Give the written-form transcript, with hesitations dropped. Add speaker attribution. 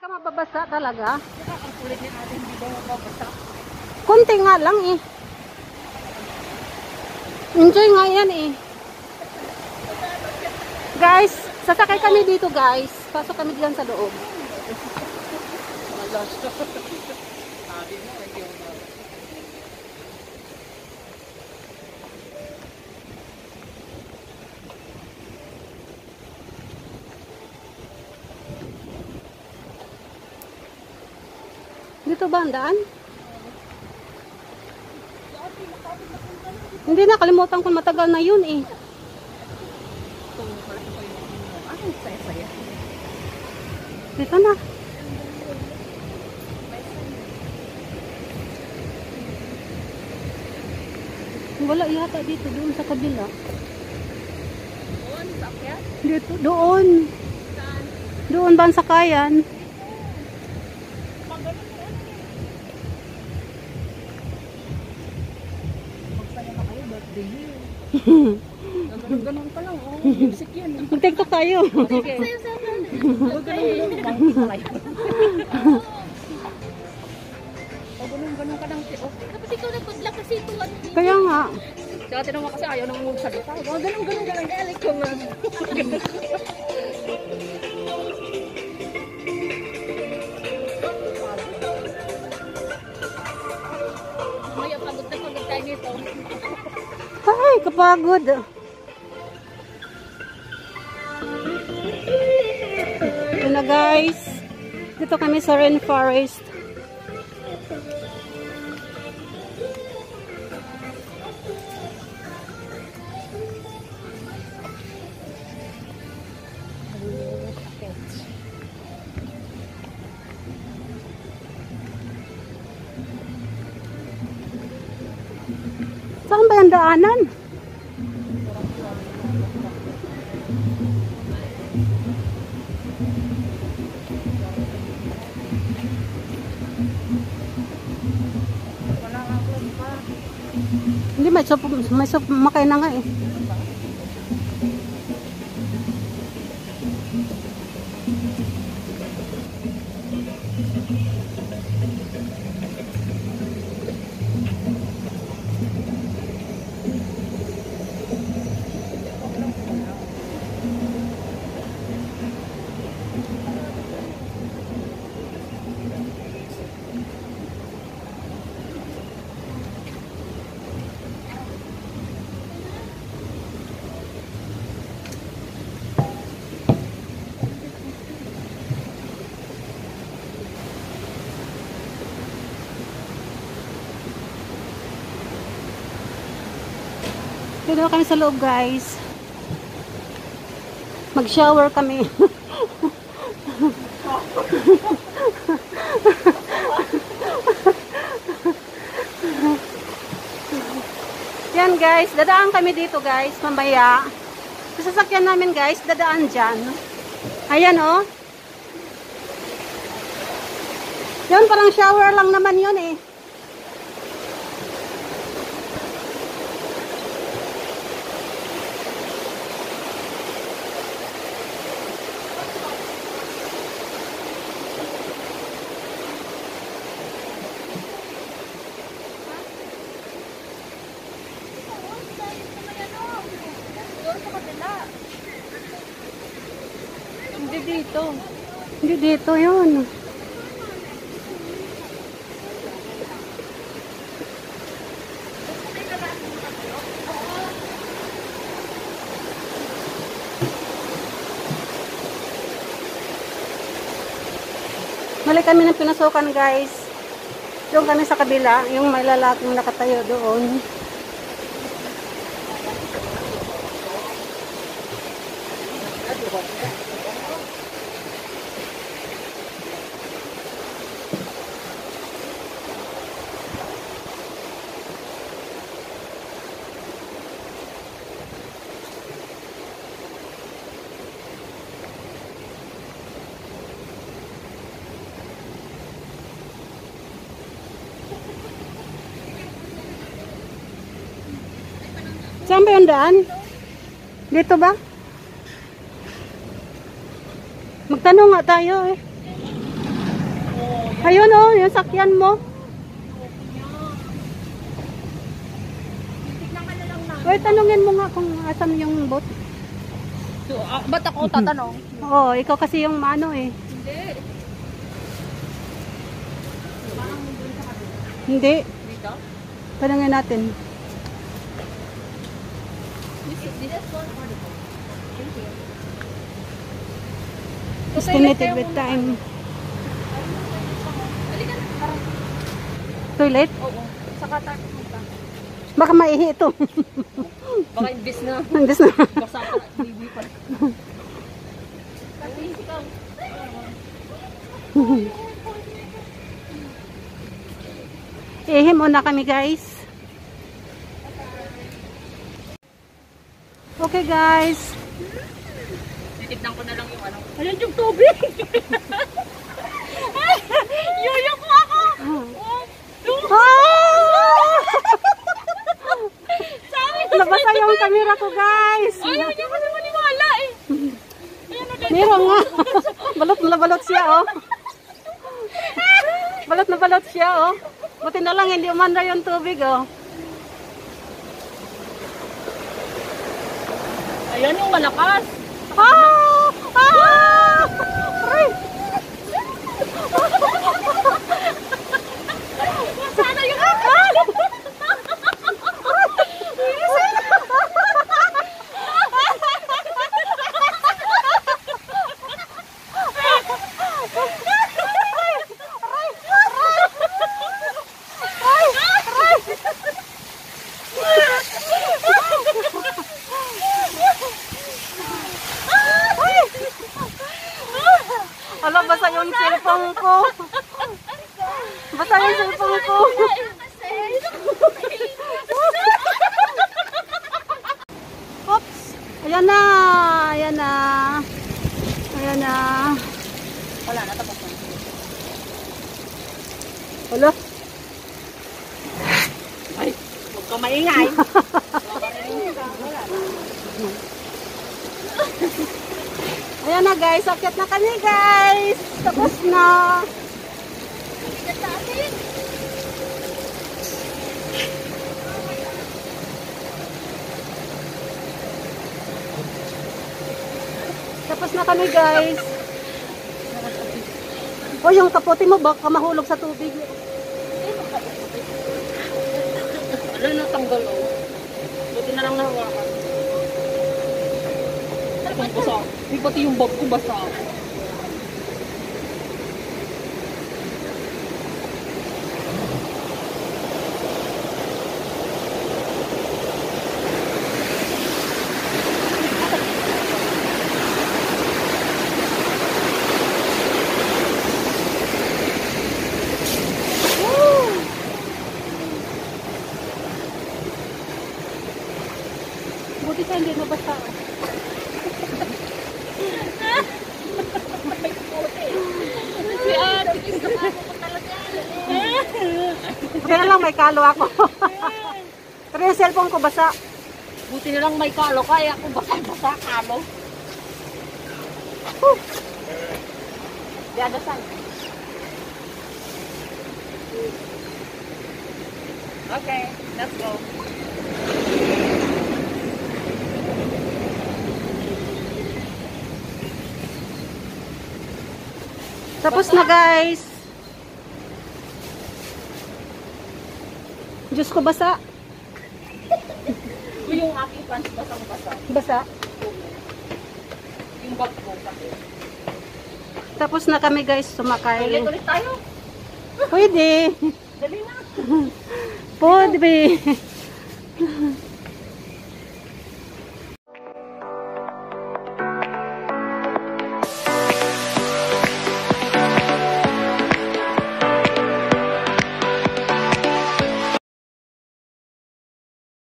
Speaker 1: ka mababasa talaga.
Speaker 2: Ang kulit ni ating hindi ba mababasa?
Speaker 1: Kunti nga lang eh. Enjoy nga yan eh. Guys, sasakay kami dito guys. Pasok kami diyan sa loob.
Speaker 2: Malas. Sabi mo, hindi yung
Speaker 1: Dito ba ang daan? Hindi na, kalimutan ko matagal na yun eh.
Speaker 2: Ang saya-saya.
Speaker 1: Dito na. Wala yata dito, doon sa kabila.
Speaker 2: Doon, sakya?
Speaker 1: Dito, doon.
Speaker 2: Saan?
Speaker 1: Doon ba ang sakayan?
Speaker 2: Magsaya na kayo, birthday niyo. Ganun-ganun pa lang, oh. Music yan.
Speaker 1: Mag-tiktok tayo.
Speaker 2: Sige. Ganun-ganun lang. Ganun-ganun ka lang. Tapos ikaw nagpagla kasi ito.
Speaker 1: Kaya nga.
Speaker 2: Tsaka tinanong kasi ayaw nang magsalita. Ganun-ganun ka lang. Galit ko nga. Mamaya pagod tayo nito.
Speaker 1: Ay, kapagod. Ito na guys. Dito kami sa rainforest. Saan ba yung daanan? Hindi, may soup makay na nga eh. Dito kami sa loob guys. Mag-shower kami. Yan guys, dadaan kami dito guys, mamaya. Sa sasakyan namin guys, dadaan dyan. Ayan oh. Yan, parang shower lang naman yun eh.
Speaker 2: Hindi dito.
Speaker 1: Hindi dito yun. Mali kami ng pinasukan guys. Doon kami sa kabila, yung may lalaking nakatayo doon. Saan ba yung daan? Dito ba? Magtanong nga tayo eh. Ayun oh, yung sakyan mo. Uy, tanungin mo nga kung asan yung boat.
Speaker 2: So, ba't ako tatanong?
Speaker 1: Oo, ikaw kasi yung mano eh.
Speaker 2: Hindi. Parang doon sa kabila.
Speaker 1: Hindi.
Speaker 2: Dito?
Speaker 1: Tanungin natin.
Speaker 2: This is one or the boat? Thank you.
Speaker 1: Estimated with time.
Speaker 2: Halika na. Parang,
Speaker 1: Toilet?
Speaker 2: oo. Saka tayo pumunta.
Speaker 1: Baka maihi ito.
Speaker 2: Baka imbis na.
Speaker 1: Andas na.
Speaker 2: Basa pa. Baby pa. Kasi ikaw.
Speaker 1: Ihi muna kami guys. Okay guys.
Speaker 2: Titignan ko na lang yung ano. Ayan yung tubig! Yoyo ko ako!
Speaker 1: Ah! Nabasa yung camera ko guys.
Speaker 2: Ayaw niya kasi maniwala eh.
Speaker 1: Meron nga. Balot na balot siya oh. Balot na balot siya oh. Buti na lang hindi umanda yung tubig oh.
Speaker 2: Ayan yung malakas.
Speaker 1: Ah! Ah! Aray!
Speaker 2: Sana yung akal!
Speaker 1: Ala, basa yung cellphone ko. Basa yung cellphone ko. Oops. Ayan na. Ayan na. Ayan na.
Speaker 2: Wala na, tapos na.
Speaker 1: Wala.
Speaker 2: Ay, huwag ka maingay.
Speaker 1: Ayan na guys. Akyat na kami guys. Tapos na. Tapos na kami guys. O yung kapote mo baka mahulog sa tubig.
Speaker 2: Wala na tanggal oh. Buti na lang nahawakan. Ang basa. Di pati yung bag ko basa.
Speaker 1: Buti ka hindi nabasa. Buti na lang may kalo ako. Pero yung cellphone ko basa.
Speaker 2: Buti na lang may kalo kaya kung basa-basa kalo. Diadasan. Okay, let's go.
Speaker 1: Tapos na guys. Diyos ko basa.
Speaker 2: Yung aking pants basang-basa.
Speaker 1: Basa.
Speaker 2: Yung bag ko kasi.
Speaker 1: Tapos na kami guys sumakay.
Speaker 2: Ulit-ulit tayo.
Speaker 1: Pwede.
Speaker 2: Dali na.
Speaker 1: Pwede.